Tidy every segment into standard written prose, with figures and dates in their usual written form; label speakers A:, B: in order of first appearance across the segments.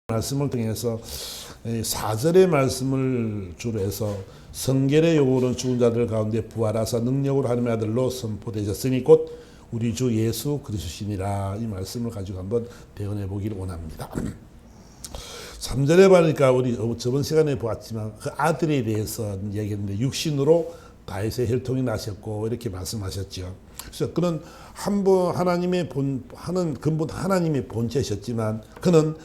A: 말씀을 통해서 4절의 말씀을 주로 해서 성결의 요구는 죽은 자들 가운데 부활하사 능력으로 하나님의 아들로 선포되셨으니 곧 우리 주 예수 그리스도시니라, 이 말씀을 가지고 한번 대언해 보기를 원합니다. 3절에 보니까 우리 저번 시간에 보았지만 그 아들에 대해서 얘기했는데 육신으로 다윗의 혈통이 나셨고 이렇게 말씀하셨죠. 그래서 그는 하나님의 근본 하나님의 본체셨지만 그는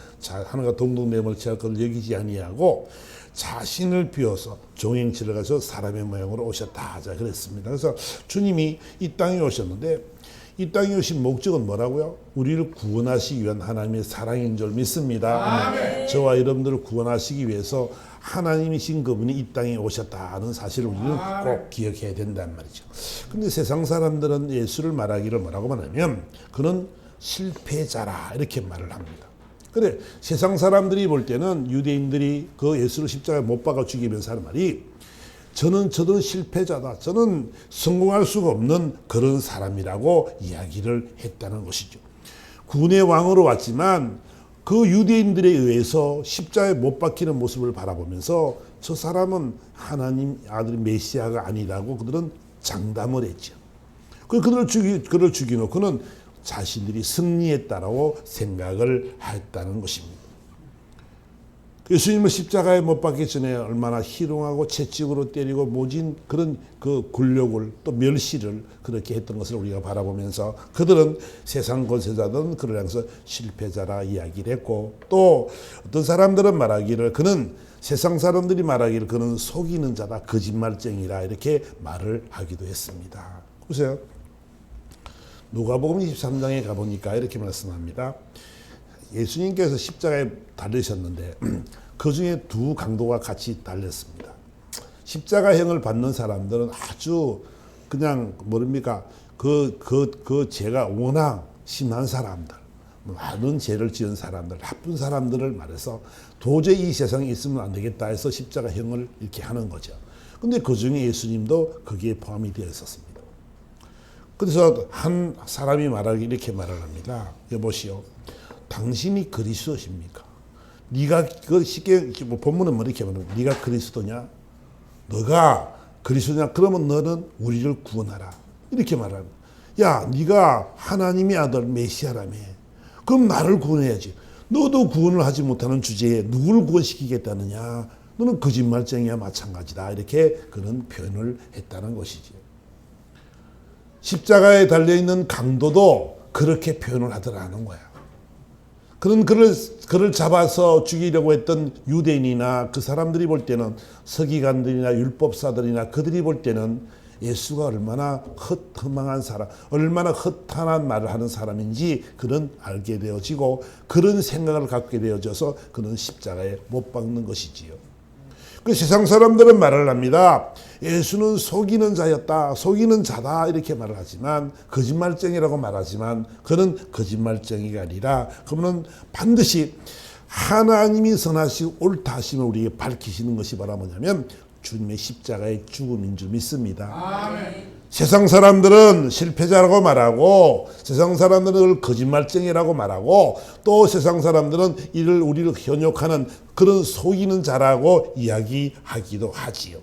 A: 하나가 동등됨을 취할 것을 여기지 아니하고 자신을 비워서 종행치를 가서 사람의 모양으로 오셨다. 자, 그랬습니다. 그래서 주님이 이 땅에 오셨는데 이 땅에 오신 목적은 뭐라고요? 우리를 구원하시기 위한 하나님의 사랑인 줄 믿습니다. 아멘. 저와 여러분들을 구원하시기 위해서 하나님이신 그분이 이 땅에 오셨다는 사실을 우리는 꼭 기억해야 된단 말이죠. 근데 세상 사람들은 예수를 말하기를 뭐라고 말하냐면 그는 실패자라 이렇게 말을 합니다. 그래, 세상 사람들이 볼 때는 유대인들이 그 예수를 십자가에 못 박아 죽이면서 하는 말이 저는 실패자다. 저는 성공할 수가 없는 그런 사람이라고 이야기를 했다는 것이죠. 군의 왕으로 왔지만 그 유대인들에 의해서 십자가에 못 박히는 모습을 바라보면서 저 사람은 하나님 아들 메시아가 아니라고 그들은 장담을 했죠. 그들을 죽여놓고는 자신들이 승리했다라고 생각을 했다는 것입니다. 예수님을 십자가에 못 박기 전에 얼마나 희롱하고 채찍으로 때리고 모진 그런 그 굴욕을 또 멸시를 그렇게 했던 것을 우리가 바라보면서 그들은 세상 권세자들은 그를 향해서 실패자라 이야기를 했고, 또 어떤 사람들은 말하기를 그는 세상 사람들이 말하기를 그는 속이는 자다, 거짓말쟁이라 이렇게 말을 하기도 했습니다. 보세요. 누가복음 23장에 가보니까 이렇게 말씀합니다. 예수님께서 십자가에 달리셨는데 그 중에 두 강도가 같이 달렸습니다. 십자가형을 받는 사람들은 아주 그냥 모릅니까? 그 죄가 워낙 심한 사람들, 많은 죄를 지은 사람들, 나쁜 사람들을 말해서 도저히 이 세상에 있으면 안 되겠다 해서 십자가형을 이렇게 하는 거죠. 근데 그 중에 예수님도 거기에 포함이 되어 있었습니다. 그래서 한 사람이 이렇게 말을 합니다. 여보시오, 당신이 그리스도십니까? 네가 쉽게 본문은 이렇게 말합니다. 네가 그리스도냐? 너가 그리스도냐? 그러면 너는 우리를 구원하라. 이렇게 말합니다. 야, 네가 하나님의 아들 메시아라며. 그럼 나를 구원해야지. 너도 구원을 하지 못하는 주제에 누구를 구원시키겠다느냐? 너는 거짓말쟁이와 마찬가지다. 이렇게 그런 표현을 했다는 것이지. 십자가에 달려있는 강도도 그렇게 표현을 하더라는 거야. 그런 그를 잡아서 죽이려고 했던 유대인이나 그 사람들이 볼 때는 서기관들이나 율법사들이나 그들이 볼 때는 예수가 얼마나 허망한 사람, 얼마나 허탄한 말을 하는 사람인지 그는 알게 되어지고 그런 생각을 갖게 되어져서 그는 십자가에 못 박는 것이지요. 그 세상 사람들은 말을 합니다. 예수는 속이는 자였다, 속이는 자다 이렇게 말을 하지만, 거짓말쟁이라고 말하지만 그는 거짓말쟁이가 아니라 그분은 반드시 하나님이 선하시고 옳다 하심을 우리에게 밝히시는 것이 바로 뭐냐면 주님의 십자가의 죽음인 줄 믿습니다. 아멘. 세상 사람들은 실패자라고 말하고, 세상 사람들은 그걸 거짓말쟁이라고 말하고, 또 세상 사람들은 우리를 현혹하는 그런 속이는 자라고 이야기하기도 하지요.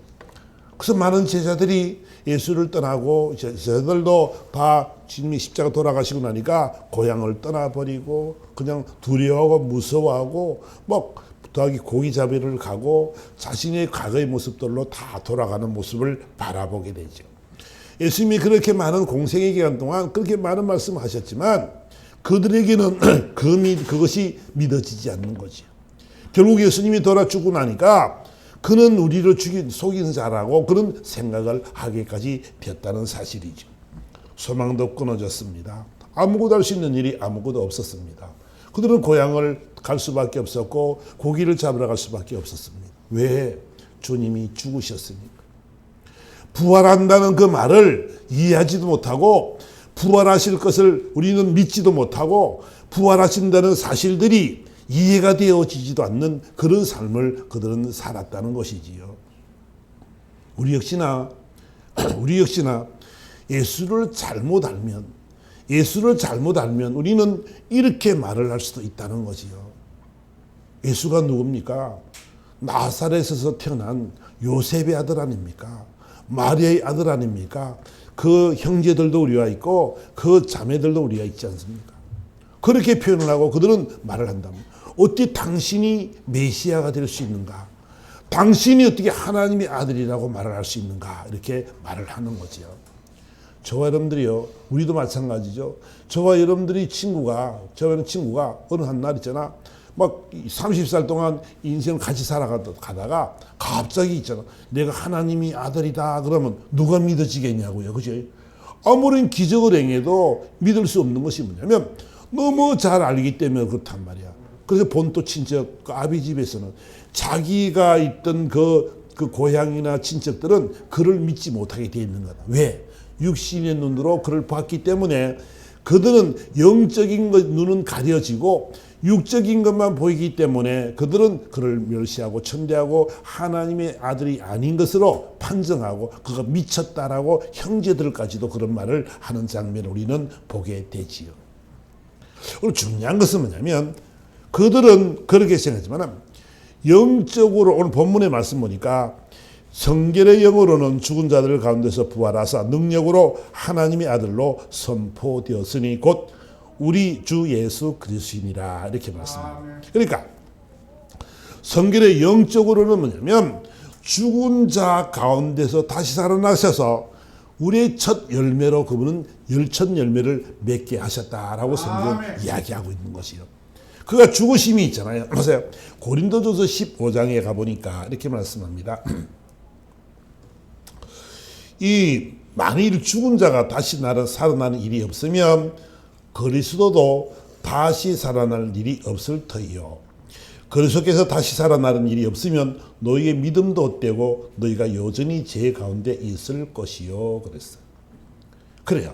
A: 그래서 많은 제자들이 예수를 떠나고, 제자들도 다 주님이 십자가 돌아가시고 나니까 고향을 떠나버리고 그냥 두려워하고 무서워하고 더하기 고기잡이를 가고 자신의 과거의 모습들로 다 돌아가는 모습을 바라보게 되죠. 예수님이 그렇게 많은 공생의 기간 동안 그렇게 많은 말씀을 하셨지만 그들에게는 그것이 믿어지지 않는 거죠. 결국 예수님이 돌아 죽고 나니까 그는 우리를 속이는 자라고 그런 생각을 하기까지 되었다는 사실이죠. 소망도 끊어졌습니다. 아무것도 할 수 있는 일이 아무것도 없었습니다. 그들은 고향을 갈 수밖에 없었고 고기를 잡으러 갈 수밖에 없었습니다. 왜? 주님이 죽으셨으니까. 부활한다는 그 말을 이해하지도 못하고 부활하실 것을 우리는 믿지도 못하고 부활하신다는 사실들이 이해가 되어지지도 않는 그런 삶을 그들은 살았다는 것이지요. 우리 역시나 예수를 잘못 알면 우리는 이렇게 말을 할 수도 있다는 거지요. 예수가 누굽니까? 나사렛에서 태어난 요셉의 아들 아닙니까? 마리아의 아들 아닙니까? 그 형제들도 우리와 있고 그 자매들도 우리가 있지 않습니까? 그렇게 표현을 하고 그들은 말을 한다면 어떻게 당신이 메시아가 될 수 있는가? 당신이 어떻게 하나님의 아들이라고 말을 할 수 있는가? 이렇게 말을 하는 거지요. 저와 여러분들이요, 우리도 마찬가지죠. 저와 여러분들이 저와는 친구가 어느 한 날 있잖아. 막 30살 동안 인생을 같이 살아가다가 갑자기 있잖아. 내가 하나님이 아들이다 그러면 누가 믿어지겠냐고요. 그죠? 아무런 기적을 행해도 믿을 수 없는 것이 뭐냐면 너무 잘 알기 때문에 그렇단 말이야. 그래서 본토 친척, 그 아비 집에서는 자기가 있던 그 고향이나 친척들은 그를 믿지 못하게 되어 있는 거다. 왜? 육신의 눈으로 그를 봤기 때문에 그들은 영적인 것 눈은 가려지고 육적인 것만 보이기 때문에 그들은 그를 멸시하고 천대하고 하나님의 아들이 아닌 것으로 판정하고 그가 미쳤다라고 형제들까지도 그런 말을 하는 장면을 우리는 보게 되지요. 그리고 중요한 것은 뭐냐면 그들은 그렇게 생각하지만 영적으로 오늘 본문의 말씀 보니까 성결의 영으로는 죽은 자들 가운데서 부활하사 능력으로 하나님의 아들로 선포되었으니 곧 우리 주 예수 그리스도이니라 이렇게 말씀합니다. 그러니까 성결의 영적으로는 뭐냐면 죽은 자 가운데서 다시 살아나셔서 우리의 첫 열매로 그분은 열첫 열매를 맺게 하셨다라고 성경 이야기하고 있는 것이요. 그가 죽으심이 있잖아요. 보세요. 고린도전서 15장에 가보니까 이렇게 말씀합니다. 이 만일 죽은 자가 다시 살아나는 일이 없으면 그리스도도 다시 살아날 일이 없을 터이요. 그리스도께서 다시 살아나는 일이 없으면 너희의 믿음도 헛되고 너희가 여전히 죄 가운데 있을 것이요. 그랬어요. 그래요.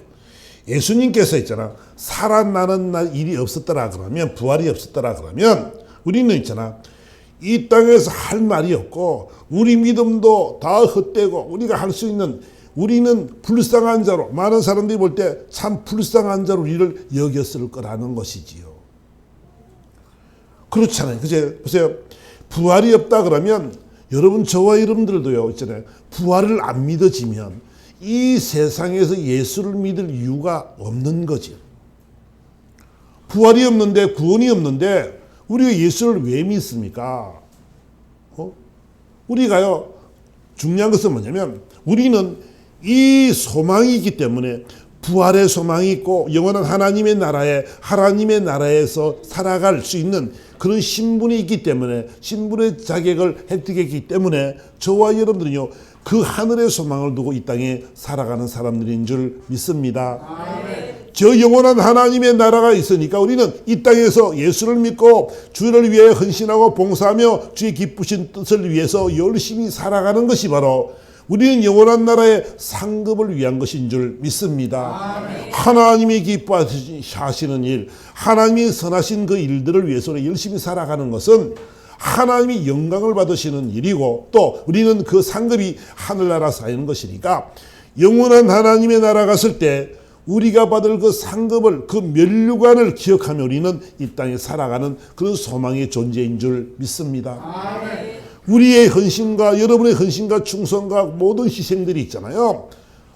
A: 예수님께서 있잖아. 살아나는 날 일이 없었더라 그러면 부활이 없었더라 그러면 우리는 있잖아. 이 땅에서 할 말이 없고 우리 믿음도 다 헛되고 우리가 할 수 있는 우리는 불쌍한 자로 많은 사람들이 볼 때 참 불쌍한 자로 우리를 여겼을 거라는 것이지요. 그렇잖아요. 그죠? 보세요. 부활이 없다 그러면 여러분 저와 여러분들도요 있잖아요. 부활을 안 믿어지면 이 세상에서 예수를 믿을 이유가 없는 거죠. 부활이 없는데 구원이 없는데 우리가 예수를 왜 믿습니까? 우리가요 중요한 것은 뭐냐면 우리는 이 소망이 있기 때문에 부활의 소망이 있고 영원한 하나님의 나라에서 살아갈 수 있는 그런 신분이 있기 때문에 신분의 자격을 획득했기 때문에 저와 여러분들은요 그 하늘의 소망을 두고 이 땅에 살아가는 사람들인 줄 믿습니다. 아멘. 저 영원한 하나님의 나라가 있으니까 우리는 이 땅에서 예수를 믿고 주를 위해 헌신하고 봉사하며 주의 기쁘신 뜻을 위해서 열심히 살아가는 것이 바로 우리는 영원한 나라의 상급을 위한 것인 줄 믿습니다. 아멘. 하나님이 기뻐하시는 일, 하나님이 선하신 그 일들을 위해서 열심히 살아가는 것은 하나님이 영광을 받으시는 일이고 또 우리는 그 상급이 하늘나라 쌓이는 것이니까 영원한 하나님의 나라 갔을 때 우리가 받을 그 상급을 그 면류관을 기억하며 우리는 이 땅에 살아가는 그런 소망의 존재인 줄 믿습니다. 아멘. 우리의 헌신과 여러분의 헌신과 충성과 모든 희생들이 있잖아요.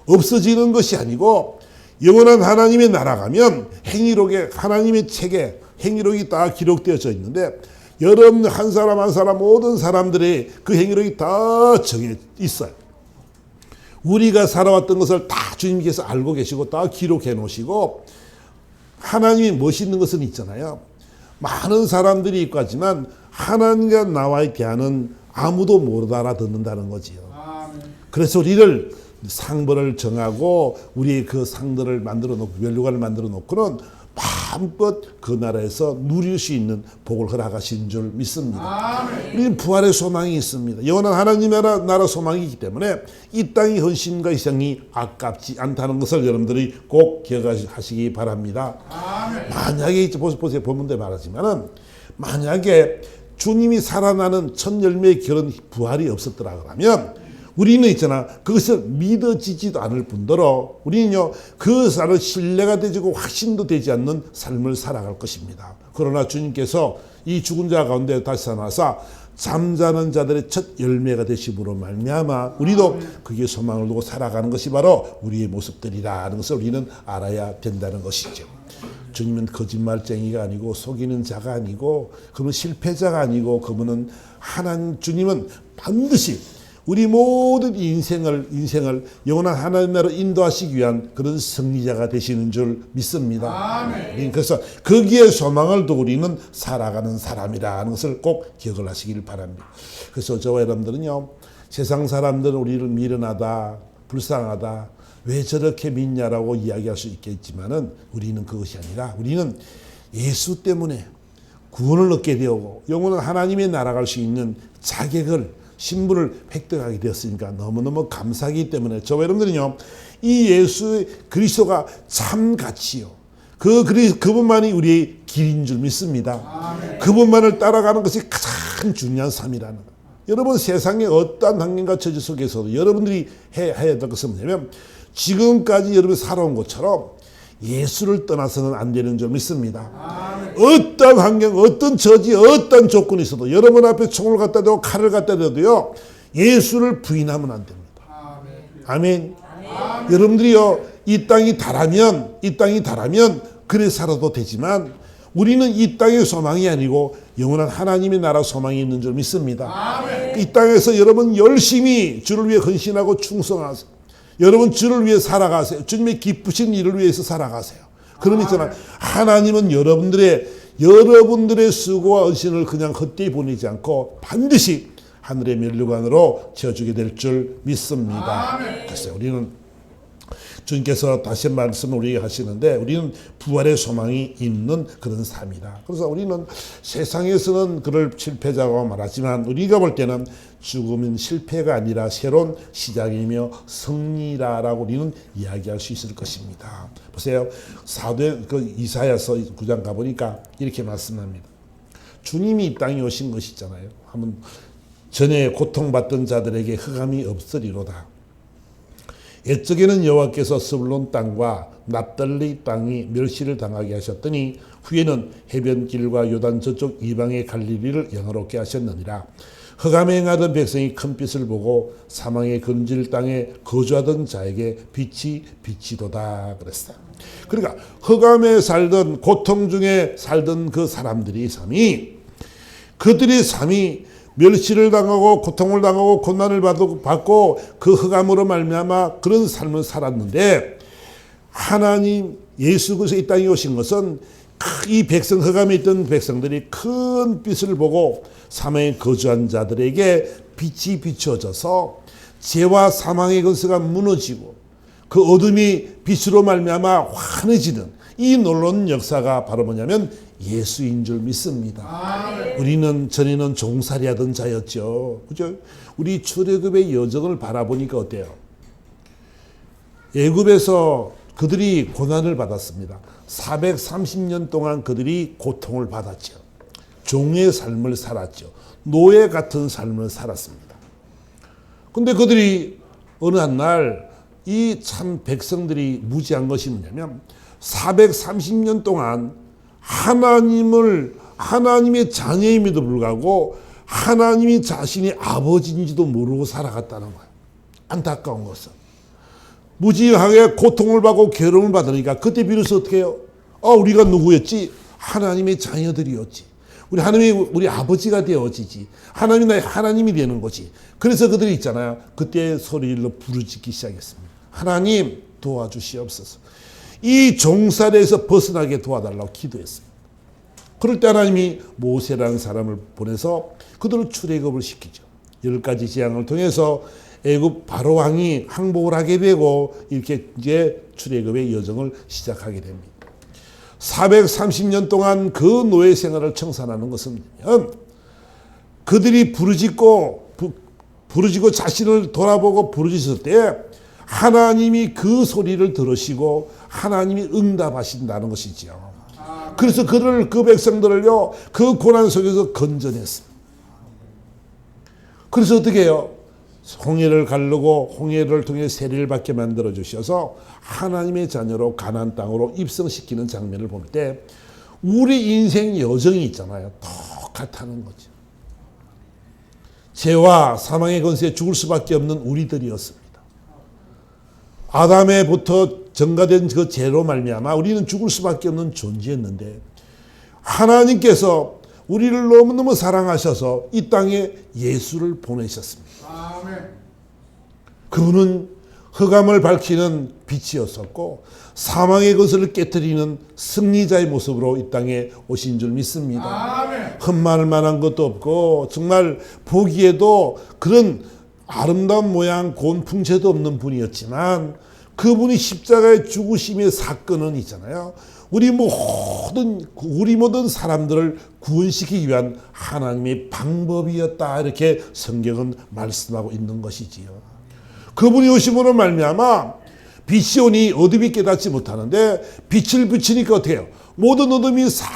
A: 없어지는 것이 아니고 영원한 하나님의 나라 가면 행위록에 하나님의 책에 행위록이 다 기록되어져 있는데 여러분 한 사람 한 사람 모든 사람들의 그 행위록이 다 정해 있어요. 우리가 살아왔던 것을 다 주님께서 알고 계시고 다 기록해 놓으시고 하나님이 멋있는 것은 있잖아요. 많은 사람들이 있고 하지만 하나님과 나와의 대화는 아무도 못 알아듣는다는 거지요. 그래서 우리를 상벌을 정하고 우리의 그 상들을 만들어 놓고 면류관을 만들어 놓고는 마음껏 그 나라에서 누릴 수 있는 복을 허락하신 줄 믿습니다. 우리는 부활의 소망이 있습니다. 영원한 하나님의 나라 소망이 있기 때문에 이 땅의 헌신과 희생이 아깝지 않다는 것을 여러분들이 꼭 기억하시기 바랍니다. 만약에 보세요. 본문에 말하지만은 만약에 주님이 살아나는 첫 열매의 그런 부활이 없었더라 그러면 우리는 있잖아, 그것을 믿어지지도 않을 뿐더러 우리는요, 그 삶을 신뢰가 되지고 확신도 되지 않는 삶을 살아갈 것입니다. 그러나 주님께서 이 죽은 자 가운데 다시 살아나사 잠자는 자들의 첫 열매가 되심으로 말미암아 우리도 그게 소망을 두고 살아가는 것이 바로 우리의 모습들이라는 것을 우리는 알아야 된다는 것이죠. 주님은 거짓말쟁이가 아니고 속이는 자가 아니고 그분은 실패자가 아니고 그분은 하나님, 주님은 반드시 우리 모든 인생을 영원한 하나님 나라로 인도하시기 위한 그런 승리자가 되시는 줄 믿습니다. 아멘. 그래서 거기에 소망을 두고 우리는 살아가는 사람이라는 것을 꼭 기억을 하시길 바랍니다. 그래서 저와 여러분들은요, 세상 사람들은 우리를 미련하다, 불쌍하다, 왜 저렇게 믿냐라고 이야기할 수 있겠지만은 우리는 그것이 아니라 우리는 예수 때문에 구원을 얻게 되고 영원한 하나님의 나라 갈 수 있는 자격을, 신분을 획득하게 되었으니까 너무너무 감사하기 때문에 저와 여러분들은요, 이 예수 그리스도가 참 가치요, 그분만이 우리의 길인 줄 믿습니다. 아멘. 그분만을 따라가는 것이 가장 중요한 삶이라는 것. 여러분, 세상의 어떠한 환경과 처지 속에서도 여러분들이 해야 될 것은 뭐냐면 지금까지 여러분이 살아온 것처럼 예수를 떠나서는 안 되는 줄 믿습니다. 아멘. 어떤 환경, 어떤 처지, 어떤 조건이 있어도 여러분 앞에 총을 갖다 대고 칼을 갖다 대도요, 예수를 부인하면 안 됩니다. 아멘. 아멘. 여러분들이요, 이 땅이 다라면 그래 살아도 되지만 우리는 이 땅의 소망이 아니고 영원한 하나님의 나라 소망이 있는 줄 믿습니다. 아멘. 이 땅에서 여러분 열심히 주를 위해 헌신하고 충성하세요. 여러분 주를 위해 살아가세요. 주님의 기쁘신 일을 위해서 살아가세요. 그러면 있잖아, 하나님은 여러분들의 수고와 헌신을 그냥 헛되이 보내지 않고 반드시 하늘의 면류관으로 채워주게 될 줄 믿습니다. 글쎄요, 우리는 주님께서 다시 말씀을 우리에게 하시는데 우리는 부활의 소망이 있는 그런 삶이다. 그래서 우리는 세상에서는 그를 실패자라고 말하지만 우리가 볼 때는 죽음은 실패가 아니라 새로운 시작이며 승리라고 우리는 이야기할 수 있을 것입니다. 보세요. 이사야서 9장 가보니까 이렇게 말씀합니다. 주님이 이 땅에 오신 것이 있잖아요. 한번 전에 고통받던 자들에게 흑암이 없으리로다. 옛적에는 여호와께서 스불론 땅과 납달리 땅이 멸시를 당하게 하셨더니 후에는 해변길과 요단 저쪽 이방의 갈릴리를 영화롭게 하셨느니라. 흑암에 행하던 백성이 큰 빛을 보고 사망의 금질 땅에 거주하던 자에게 빛이 비치도다 그랬어요. 그러니까 흑암에 살던, 고통 중에 살던 그 사람들의 삶이, 그들의 삶이 멸시를 당하고 고통을 당하고 고난을 받고 그 흑암으로 말미암아 그런 삶을 살았는데, 하나님 예수 그리스도 이 땅에 오신 것은 이 백성, 흑암에 있던 백성들이 큰 빛을 보고 사망에 거주한 자들에게 빛이 비춰져서 죄와 사망의 근세가 무너지고 그 어둠이 빛으로 말미암아 환해지는 이 놀라운 역사가 바로 뭐냐면 예수인 줄 믿습니다. 아멘. 우리는 전에는 종살이하던 자였죠. 그죠? 우리 출애굽의 여정을 바라보니까 어때요? 애굽에서 그들이 고난을 받았습니다. 430년 동안 그들이 고통을 받았죠. 종의 삶을 살았죠. 노예 같은 삶을 살았습니다. 근데 그들이 어느 한 날 이 참 백성들이 무지한 것이 뭐냐면 430년 동안 하나님의 자녀임에도 불구하고 하나님이 자신이 아버지인지도 모르고 살아갔다는 거예요. 안타까운 것은. 무지하게 고통을 받고 괴로움을 받으니까 그때 비로소 어떻게 해요? 우리가 누구였지? 하나님의 자녀들이었지. 우리 아버지가 되어지지. 하나님이 되는 거지. 그래서 그들이 있잖아요. 그때 소리를 부르짖기 시작했습니다. 하나님 도와주시옵소서. 이 종살이에서 벗어나게 도와달라고 기도했어요. 그럴 때 하나님이 모세라는 사람을 보내서 그들을 출애굽을 시키죠. 10가지 재앙을 통해서 애굽 바로 왕이 항복을 하게 되고 이렇게 이제 출애굽의 여정을 시작하게 됩니다. 430년 동안 그 노예 생활을 청산하는 것은 그들이 부르짖고 자신을 돌아보고 부르짖을 때 하나님이 그 소리를 들으시고 하나님이 응답하신다는 것이지요. 그래서 그 백성들을요, 그 고난 속에서 건져냈습니다. 그래서 어떻게 해요? 홍해를 가르고 홍해를 통해 세리를 받게 만들어 주셔서 하나님의 자녀로 가나안 땅으로 입성시키는 장면을 볼 때 우리 인생 여정이 있잖아요. 똑같다는 거죠. 죄와 사망의 권세에 죽을 수밖에 없는 우리들이었습니다. 아담에부터 전가된 그 죄로 말미암아 우리는 죽을 수밖에 없는 존재였는데 하나님께서 우리를 너무너무 사랑하셔서 이 땅에 예수를 보내셨습니다. 아멘. 그분은 흑암을 밝히는 빛이었었고 사망의 것을 깨뜨리는 승리자의 모습으로 이 땅에 오신 줄 믿습니다. 아멘. 흠말 만한 것도 없고 정말 보기에도 그런 아름다운 모양 고운 풍채도 없는 분이었지만 그분이 십자가의 죽으심의 사건은 있잖아요. 우리 모든 사람들을 구원시키기 위한 하나님의 방법이었다. 이렇게 성경은 말씀하고 있는 것이지요. 그분이 오심으로 말미암아 빛이 오니 어둠이 깨닫지 못하는데 빛을 비추니까 어떻게 해요? 모든 어둠이 싹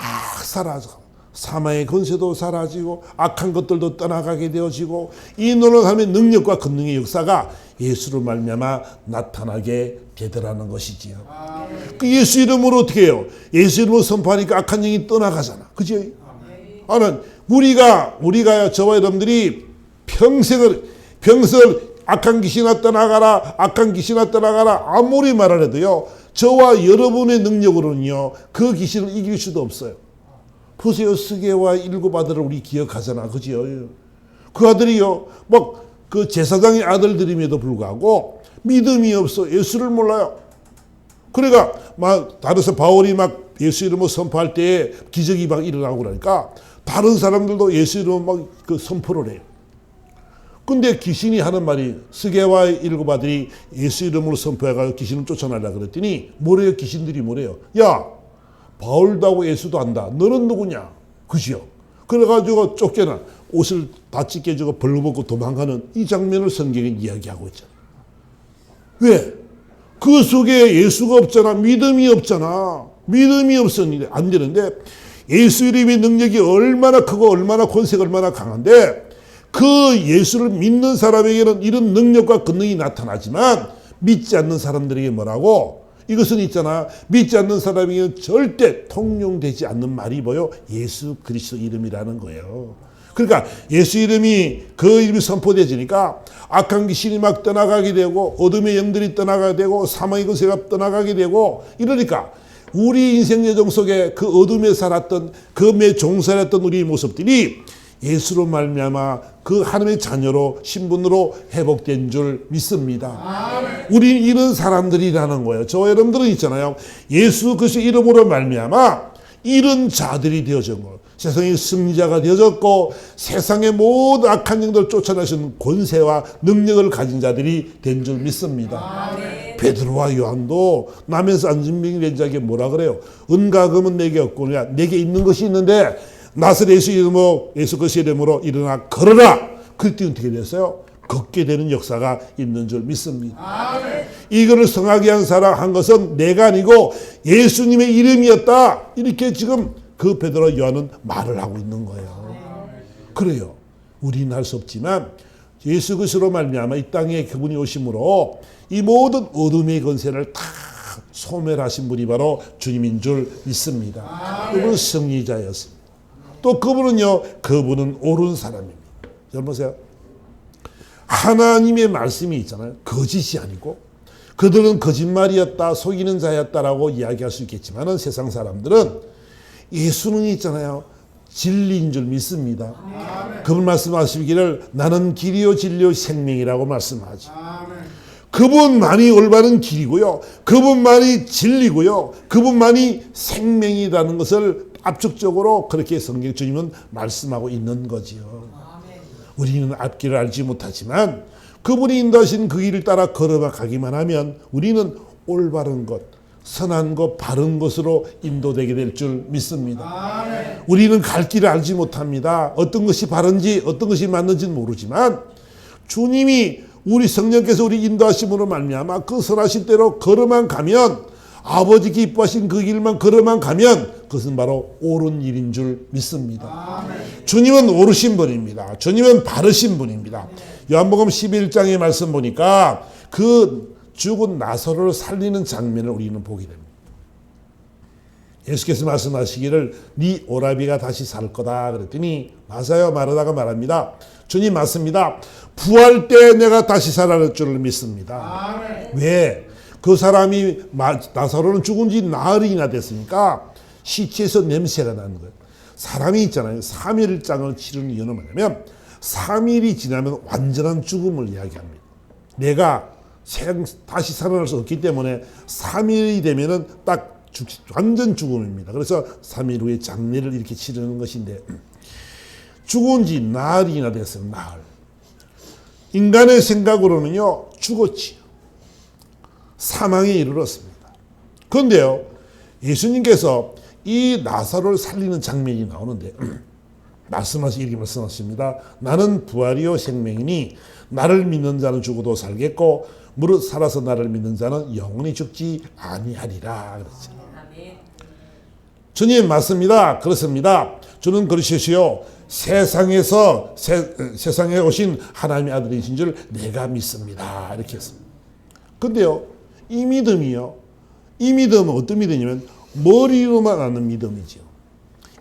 A: 사라져. 사망의 권세도 사라지고 악한 것들도 떠나가게 되어지고 이 놀라움의 능력과 권능의 역사가 예수로 말미암아 나타나게 되더라는 것이지요. 그 예수 이름으로 어떻게 해요? 예수 이름으로 선포하니까 악한 영이 떠나가잖아. 그죠? 아는 우리가 저와 여러분들이 평생을 악한 귀신아 떠나가라, 악한 귀신아 떠나가라 아무리 말을 해도요. 저와 여러분의 능력으로는요. 그 귀신을 이길 수도 없어요. 보세요. 스게와 7 아들을 우리 기억하잖아. 그죠? 그 아들이요. 그 제사장의 아들들임에도 불구하고 믿음이 없어. 예수를 몰라요. 그러니까 다른서 바울이 예수 이름으로 선포할 때 기적이 일어나고 그러니까 다른 사람들도 예수 이름으로 그 선포를 해요. 근데 귀신이 하는 말이 스게와 7 아들이 예수 이름으로 선포해가지고 귀신을 쫓아내려 그랬더니 뭐래요? 귀신들이 뭐래요? 야! 바울도 하고 예수도 한다. 너는 누구냐? 그지요? 그래가지고 쫓겨나 옷을 다 찢겨지고 벌거벗고 도망가는 이 장면을 성경에 이야기하고 있잖아. 왜? 그 속에 예수가 없잖아. 믿음이 없잖아. 믿음이 없으니 안 되는데 예수 이름의 능력이 얼마나 크고 얼마나 권세가 얼마나 강한데 그 예수를 믿는 사람에게는 이런 능력과 권능이 나타나지만 믿지 않는 사람들에게 뭐라고? 이것은 있잖아. 믿지 않는 사람에게는 절대 통용되지 않는 말이 뭐요? 예수 그리스도 이름이라는 거예요. 그러니까 예수 이름이 그 이름이 선포되지니까 악한 귀신이 막 떠나가게 되고 어둠의 영들이 떠나가게 되고 사망의 권세가 떠나가게 되고 이러니까 우리 인생 여정 속에 그 어둠에 살았던 금에 종살았던 우리의 모습들이 예수로 말미암아 그 하나님의 자녀로 신분으로 회복된 줄 믿습니다. 아멘. 우리 이런 사람들이라는 거예요. 저 여러분들은 있잖아요. 예수 그리스도 이름으로 말미암아 이런 자들이 되어진 거예요. 세상의 승리자가 되어졌고 세상의 모든 악한 영들을 쫓아내시는 권세와 능력을 가진 자들이 된 줄 믿습니다. 아멘. 베드로와 요한도 남에서 안진병이 된 자에게 뭐라 그래요? 은과 금은 내게 없거니와 내게 있는 것이 있는데 나사렛 예수 이름으로 예수 그리스도 이름으로 일어나 걸어라. 그때 어떻게 됐어요? 걷게 되는 역사가 있는 줄 믿습니다. 아멘. 이거를 성하게 한 것은 내가 아니고 예수님의 이름이었다. 이렇게 지금 그 베드로와 요한은 말을 하고 있는 거예요. 그래요. 우리는 할 수 없지만 예수 그리스도로 말미암아 이 땅에 그분이 오심으로 이 모든 어둠의 권세를 다 소멸하신 분이 바로 주님인 줄 믿습니다. 그분은 승리자였습니다. 또 그분은 옳은 사람입니다. 여러분 보세요. 하나님의 말씀이 있잖아요. 거짓이 아니고 그들은 거짓말이었다, 속이는 자였다라고 이야기할 수 있겠지만 세상 사람들은 예수는 있잖아요. 진리인 줄 믿습니다. 아멘. 그분 말씀하시기를 나는 길이요 진리요 생명이라고 말씀하죠. 아멘. 그분만이 올바른 길이고요. 그분만이 진리고요. 그분만이 생명이라는 것을 압축적으로 그렇게 성경 주님은 말씀하고 있는 거지요. 아멘. 우리는 앞길을 알지 못하지만 그분이 인도하신 그 길을 따라 걸어가기만 하면 우리는 올바른 것, 선한 것, 바른 것으로 인도되게 될 줄 믿습니다. 아멘. 우리는 갈 길을 알지 못합니다. 어떤 것이 바른지 어떤 것이 맞는지는 모르지만 주님이 우리 성령께서 우리 인도하심으로 말미암아 그 선하신 대로 걸어만 가면 아버지 기뻐하신 그 길만 걸어만 가면 그것은 바로 옳은 일인 줄 믿습니다. 아멘. 주님은 옳으신 분입니다. 주님은 바르신 분입니다. 요한복음 11장의 말씀 보니까 그 죽은 나사로를 살리는 장면을 우리는 보게 됩니다. 예수께서 말씀하시기를 네 오라비가 다시 살 거다 그랬더니 맞아요 말하다가 말합니다. 주님 맞습니다. 부활 때 내가 다시 살아날 줄을 믿습니다. 왜? 그 사람이 나사로는 죽은 지 나흘이나 됐으니까 시체에서 냄새가 나는 거예요. 사람이 있잖아요. 3일장을 치르는 이유는 뭐냐면 3일이 지나면 완전한 죽음을 이야기합니다. 내가 다시 살아날 수 없기 때문에 3일이 되면은 딱 완전 죽음입니다. 그래서 3일 후에 장례를 이렇게 치르는 것인데 죽은 지 나흘이나 됐어요. 나흘. 인간의 생각으로는요. 죽었지요. 사망에 이르렀습니다. 그런데요. 예수님께서 이 나사로를 살리는 장면이 나오는데 이렇게 말씀하십니다. 나는 부활이요 생명이니 나를 믿는 자는 죽어도 살겠고 무릇 살아서 나를 믿는 자는 영원히 죽지 아니하리라 그랬죠. 주님 맞습니다. 그렇습니다. 주는 그러시오시오. 세상에 오신 하나님의 아들이신 줄 내가 믿습니다. 이렇게 했습니다. 근데요. 이 믿음은 어떤 믿음이냐면 머리로만 아는 믿음이죠.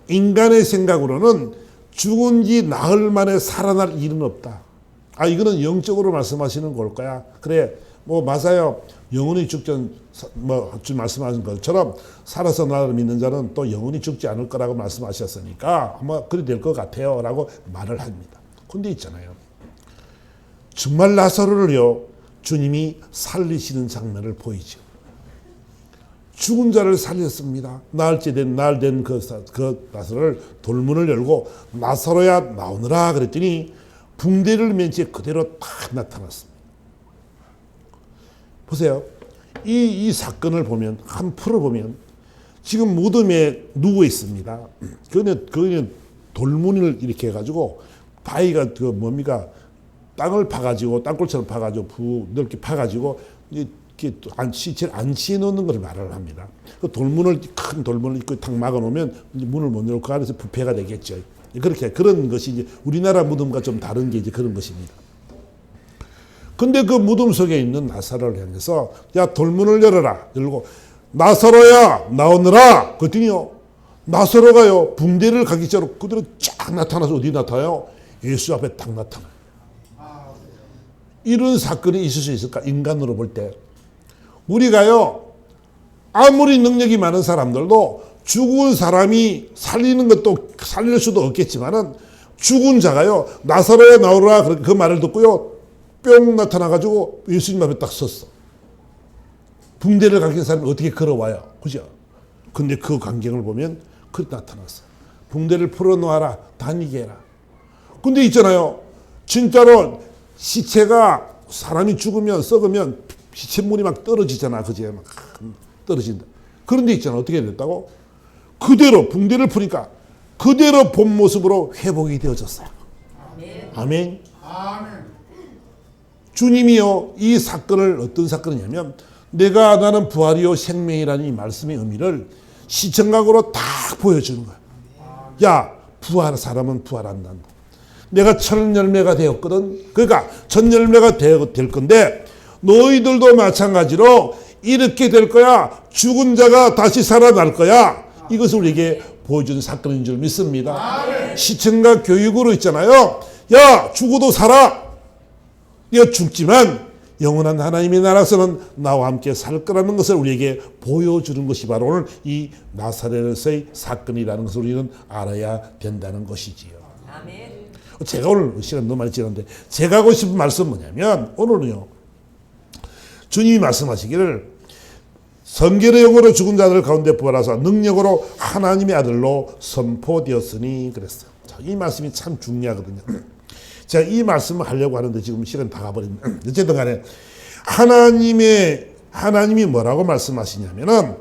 A: 인간의 생각으로는 죽은 지 나흘 만에 살아날 일은 없다. 이거는 영적으로 말씀하시는 걸 거야. 그래, 맞아요. 영원히 죽전, 주님 말씀하신 것처럼 살아서 나를 믿는 자는 또 영원히 죽지 않을 거라고 말씀하셨으니까 아마 그리 될 것 같아요. 라고 말을 합니다. 근데 있잖아요. 정말 나사로를요, 주님이 살리시는 장면을 보이죠. 죽은 자를 살렸습니다. 나흘째 된 그 나사로를 돌문을 열고 나사로야 나오너라 그랬더니 붕대를 맨 채 그대로 딱 나타났습니다. 보세요. 이 사건을 보면 한 풀어보면 지금 무덤에 누워 있습니다. 그는 돌문을 이렇게 해가지고 바위가 땅을 파가지고 땅굴처럼 파가지고 넓게 파가지고 이렇게 시체를 안치해 놓는 걸 말을 합니다. 그 큰 돌문을 탁 막아놓으면 문을 못 열고 그 안에서 부패가 되겠죠. 그런 것이 이제 우리나라 무덤과 좀 다른 게 이제 그런 것입니다. 근데 그 무덤 속에 있는 나사로를 향해서 야 돌문을 열어라. 열고 나사로야 나오너라. 그랬더니요. 나사로가요. 붕대를 가기 전에 그대로 쫙 나타나서 어디 나타나요? 예수 앞에 딱 나타나요. 이런 사건이 있을 수 있을까? 인간으로 볼 때. 우리가요. 아무리 능력이 많은 사람들도 죽은 사람이 살릴 수도 없겠지만은 죽은 자가요. 나사로야 나오라. 그 말을 듣고요. 뿅 나타나가지고 예수님 앞에 딱 섰어. 붕대를 감긴 사람이 어떻게 걸어와요? 그죠? 근데 그 광경을 보면 그렇게 나타났어요. 붕대를 풀어놓아라. 다니게 해라. 근데 있잖아요. 진짜로 시체가 사람이 죽으면 썩으면 시체물이 막 떨어지잖아. 그죠? 막 떨어진다. 그런데 있잖아. 어떻게 됐다고? 그대로 붕대를 푸니까 그대로 본 모습으로 회복이 되어졌어요. 아멘. 아멘. 주님이요, 이 사건을 어떤 사건이냐면 나는 부활이요 생명이라는 이 말씀의 의미를 시청각으로 딱 보여주는 거야. 야, 사람은 부활한다. 내가 첫 열매가 되었거든. 그러니까 첫 열매가 될 건데 너희들도 마찬가지로 이렇게 될 거야. 죽은 자가 다시 살아날 거야. 이것을 우리에게 보여주는 사건인 줄 믿습니다. 시청각 교육으로 있잖아요. 야, 죽어도 살아. 네가 죽지만 영원한 하나님의 나라에서는 나와 함께 살 거라는 것을 우리에게 보여주는 것이 바로 오늘 이 나사렛에서의 사건이라는 것을 우리는 알아야 된다는 것이지요. 아멘. 제가 오늘 시간 너무 많이 지났는데 제가 하고 싶은 말씀은 뭐냐면 오늘은요. 주님이 말씀하시기를 성결의 영으로 죽은 자들 가운데 부활하사 능력으로 하나님의 아들로 선포되었으니 그랬어요. 자, 이 말씀이 참 중요하거든요. 제가 이 말씀을 하려고 하는데 지금 시간 다 가버렸네. 어쨌든 간에 하나님이 뭐라고 말씀하시냐면은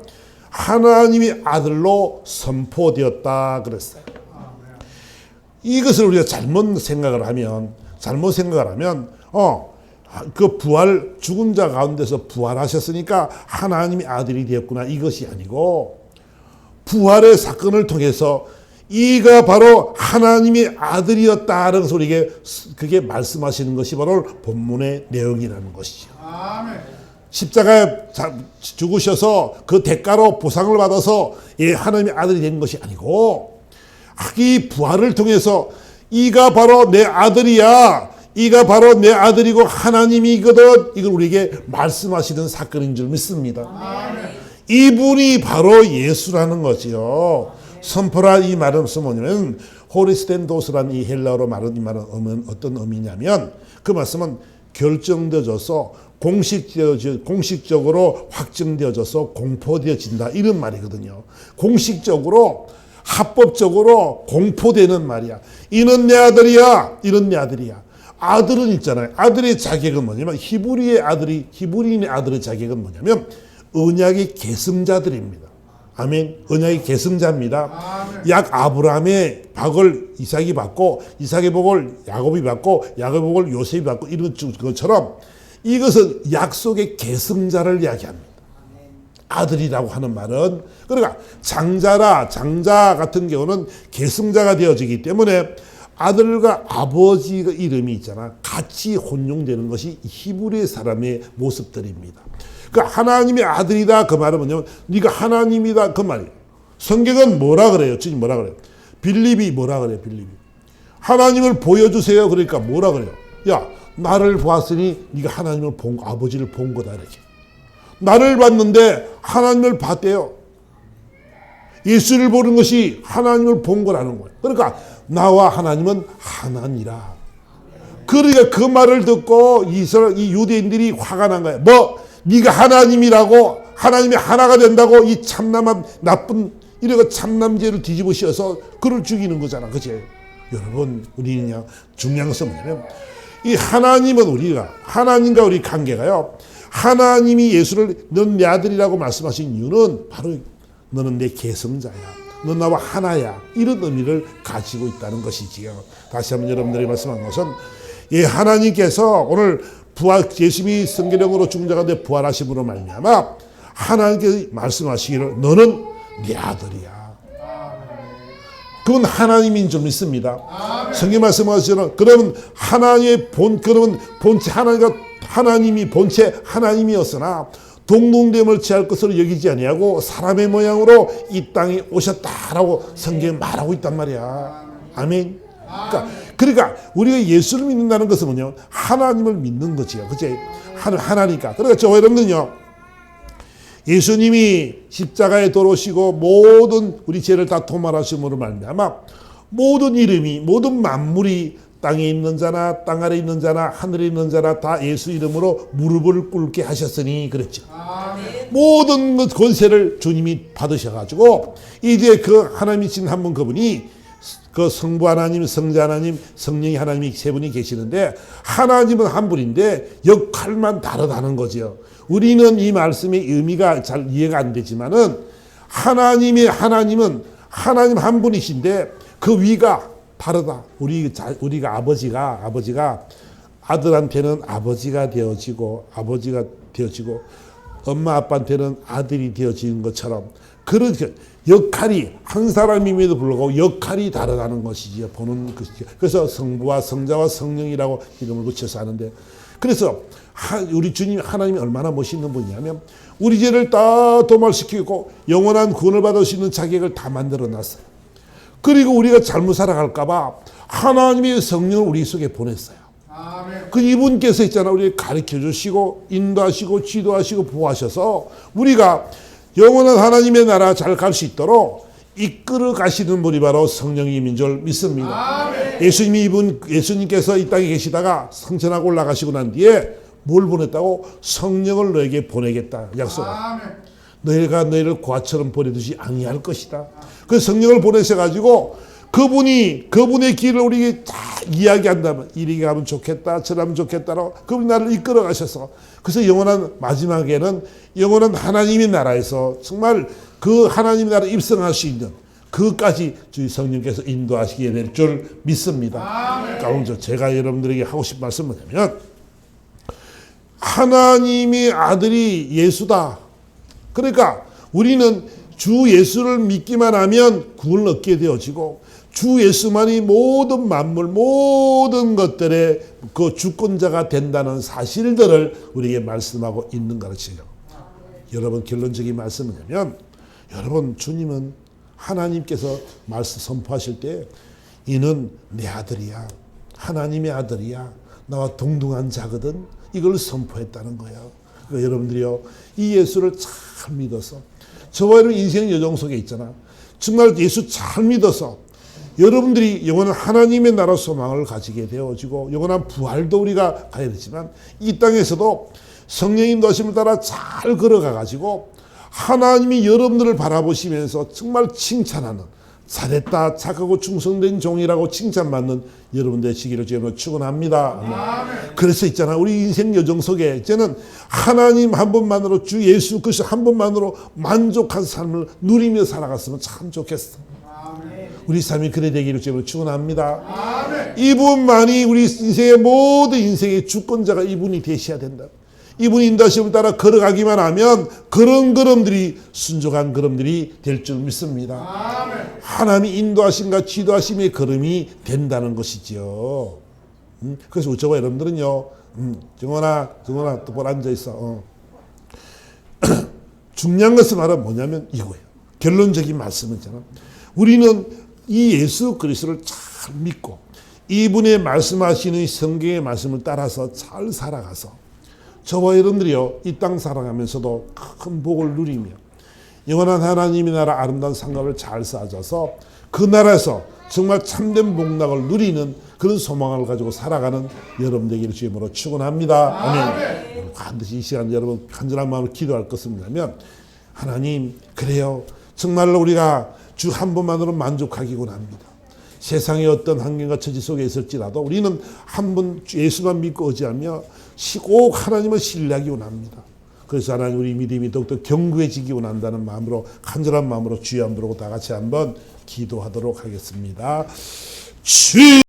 A: 하나님의 아들로 선포되었다 그랬어요. 이것을 우리가 잘못 생각을 하면 그 죽은 자 가운데서 부활하셨으니까 하나님의 아들이 되었구나 이것이 아니고 부활의 사건을 통해서 이가 바로 하나님의 아들이었다는 것을 우리에게 그게 말씀하시는 것이 바로 본문의 내용이라는 것이죠.
B: 아멘.
A: 십자가에 죽으셔서 그 대가로 보상을 받아서 하나님의 아들이 된 것이 아니고 이 부활을 통해서 이가 바로 내 아들이야. 이가 바로 내 아들이고 하나님이거든. 이걸 우리에게 말씀하시는 사건인 줄 믿습니다.
B: 아멘.
A: 이분이 바로 예수라는 거지요. 선포라 이 말은 무슨 뭐냐면 호리스텐도스라는 이 헬라어로 말하는 이 말은 어떤 의미냐면 그 말씀은 결정되어져서 공식적으로 확정되어져서 공포되어진다 이런 말이거든요. 공식적으로 합법적으로 공포되는 말이야. 이는 내 아들이야. 이는 내 아들이야. 아들은 있잖아요. 아들의 자격은 뭐냐면 히브리인의 아들의 자격은 뭐냐면 언약의 계승자들입니다. 아멘. 언약의 계승자입니다.
B: 아멘.
A: 약 아브라함의 복을 이삭이 받고 이삭의 복을 야곱이 받고 야곱의 복을 요셉이 받고 이런 것처럼 이것은 약속의 계승자를 이야기합니다. 아들이라고 하는 말은 그러니까 장자 같은 경우는 계승자가 되어지기 때문에 아들과 아버지 이름이 있잖아. 같이 혼용되는 것이 히브리 사람의 모습들입니다. 그러니까 하나님의 아들이다 그 말은 뭐냐면 네가 하나님이다 그 말이에요. 성경은 뭐라 그래요? 주님 뭐라 그래요? 빌립이 뭐라 그래요? 빌립이 하나님을 보여주세요. 그러니까 뭐라 그래요? 야 나를 보았으니 네가 하나님을 본 아버지를 본 거다 이렇게. 나를 봤는데 하나님을 봤대요. 예수를 보는 것이 하나님을 본 거라는 거예요. 그러니까 나와 하나님은 하나니라. 그러니까 그 말을 듣고 이 유대인들이 화가 난 거예요. 뭐 네가 하나님이라고 하나님이 하나가 된다고 이 참남한 나쁜 이래가 참남죄를 뒤집어 씌워서 그를 죽이는 거잖아. 그치? 여러분 우리는요 중요한 것은 뭐냐면 이 하나님은 우리가 하나님과 우리 관계가요. 하나님이 예수를 넌 내 아들이라고 말씀하신 이유는 바로 너는 내 계승자야. 넌 나와 하나야. 이런 의미를 가지고 있다는 것이지요. 다시 한번 여러분들이 말씀한 것은 하나님께서 오늘 예수님이 성계령으로 죽은 자 가운데 부활하심으로 말미암아 하나님께서 말씀하시기를 너는 내 아들이야. 그건 하나님인 줄 믿습니다. 성경 말씀하시는 그러면 하나님의 그러면 본체 하나님이 본체 하나님이었으나 동등됨을 취할 것으로 여기지 아니하고 사람의 모양으로 이 땅에 오셨다라고 성경에 말하고 있단 말이야. 아멘. 그러니까 우리가 예수를 믿는다는 것은 뭐냐? 하나님을 믿는 거지요. 그치? 하나니까. 그러니까 저 여러분들요. 예수님이 십자가에 돌아오시고 모든 우리 죄를 다 도말하심으로 말미암아 모든 이름이 모든 만물이 땅에 있는 자나 땅 아래 있는 자나 하늘에 있는 자나 다 예수 이름으로 무릎을 꿇게 하셨으니 그랬죠.
B: 아멘.
A: 모든 권세를 주님이 받으셔가지고 이제 그 하나님이신 한 분 그분이 그 성부 하나님, 성자 하나님, 성령이 하나님이 세 분이 계시는데 하나님은 한 분인데 역할만 다르다는 거죠. 우리는 이 말씀의 의미가 잘 이해가 안 되지만은 하나님은 하나님 한 분이신데 그 위가 다르다. 우리가 아버지가 아들한테는 아버지가 되어지고 엄마 아빠한테는 아들이 되어지는 것처럼 그렇게 역할이 한 사람임에도 불구하고 역할이 다르다는 것이지요. 보는 것이죠. 그래서 성부와 성자와 성령이라고 이름을 붙여서 하는데 그래서 우리 주님 하나님이 얼마나 멋있는 분이냐면 우리 죄를 다 도말시키고 영원한 구원을 받을 수 있는 자격을 다 만들어 놨어요. 그리고 우리가 잘못 살아갈까 봐 하나님의 성령을 우리 속에 보냈어요.
B: 아멘.
A: 그 이분께서 있잖아. 우리를 가르쳐 주시고 인도하시고 지도하시고 보호하셔서 우리가 영원한 하나님의 나라 잘 갈 수 있도록 이끌어 가시는 분이 바로 성령님인 줄 믿습니다.
B: 아멘.
A: 예수님께서 이 땅에 계시다가 성천하고 올라가시고 난 뒤에 뭘 보냈다고? 성령을 너에게 보내겠다 약속을. 너희가 너희를 고아처럼 보내듯이 아니할 것이다. 그 성령을 보내셔가지고 그분의 길을 우리에게 다 이야기한다면 이리 가면 좋겠다 저러면 좋겠다라고 그분이 나를 이끌어 가셔서 그래서 마지막에는 영원한 하나님의 나라에서 정말 그 하나님의 나라에 입성할 수 있는 그까지 주의 성령께서 인도하시게 될 줄 믿습니다. 그러니까 제가 여러분들에게 하고 싶은 말씀은 뭐냐면 하나님의 아들이 예수다. 그러니까 우리는 주 예수를 믿기만 하면 구원을 얻게 되어지고 주 예수만이 모든 만물 모든 것들의 그 주권자가 된다는 사실들을 우리에게 말씀하고 있는 것이죠. 여러분 결론적인 말씀은 뭐냐면 여러분 주님은 하나님께서 말씀 선포하실 때 이는 내 아들이야. 하나님의 아들이야. 나와 동등한 자거든. 이걸 선포했다는 거예요. 그러니까 여러분들이요. 이 예수를 잘 믿어서 저와 여러분 인생 여정 속에 있잖아. 정말 예수 잘 믿어서 여러분들이 영원한 하나님의 나라 소망을 가지게 되어지고 영원한 부활도 우리가 가야 되지만 이 땅에서도 성령님 도심을 따라 잘 걸어가 가지고 하나님이 여러분들을 바라보시면서 정말 칭찬하는 잘했다 착하고 충성된 종이라고 칭찬받는 여러분들의 시기를 주님으로 축원합니다. 그래서 있잖아 우리 인생 여정 속에 저는 하나님 한 분만으로 주 예수 그리스도 한 분만으로 만족한 삶을 누리며 살아갔으면 참 좋겠어. 우리 삶이 그래 되기를 주님으로 축원합니다. 이분만이 우리 인생의 모든 인생의 주권자가 이분이 되셔야 된다. 이분이 인도하심을 따라 걸어가기만 하면 그런 걸음들이 순종한 걸음들이 될 줄 믿습니다. 하나님이 인도하심과 지도하심의 걸음이 된다는 것이죠. 그래서 저와 여러분들은요. 정원아 똑바로 앉아있어. 중요한 것은 바로 뭐냐면 이거예요. 결론적인 말씀은 있잖아. 우리는 이 예수 그리스도를 잘 믿고 이분의 말씀하시는 성경의 말씀을 따라서 잘 살아가서 저와 여러분들이요 이 땅 살아가면서도 큰 복을 누리며 영원한 하나님의 나라 아름다운 상급을 잘 쌓아서 그 나라에서 정말 참된 복락을 누리는 그런 소망을 가지고 살아가는 여러분 되기를 주님으로 축원합니다. 아멘. 반드시 이 시간 여러분 간절한 마음으로 기도할 것은 뭐냐면 하나님 그래요 정말로 우리가 주 한 분만으로 만족하기곤 합니다. 세상의 어떤 환경과 처지 속에 있을지라도 우리는 한 분 예수만 믿고 의지하며 꼭 하나님을 신뢰하기 원합니다. 그래서 하나님 우리 믿음이 더욱더 견고해지기 원한다는 마음으로 간절한 마음으로 주여 한번 부르고 다 같이 한번 기도하도록 하겠습니다. 주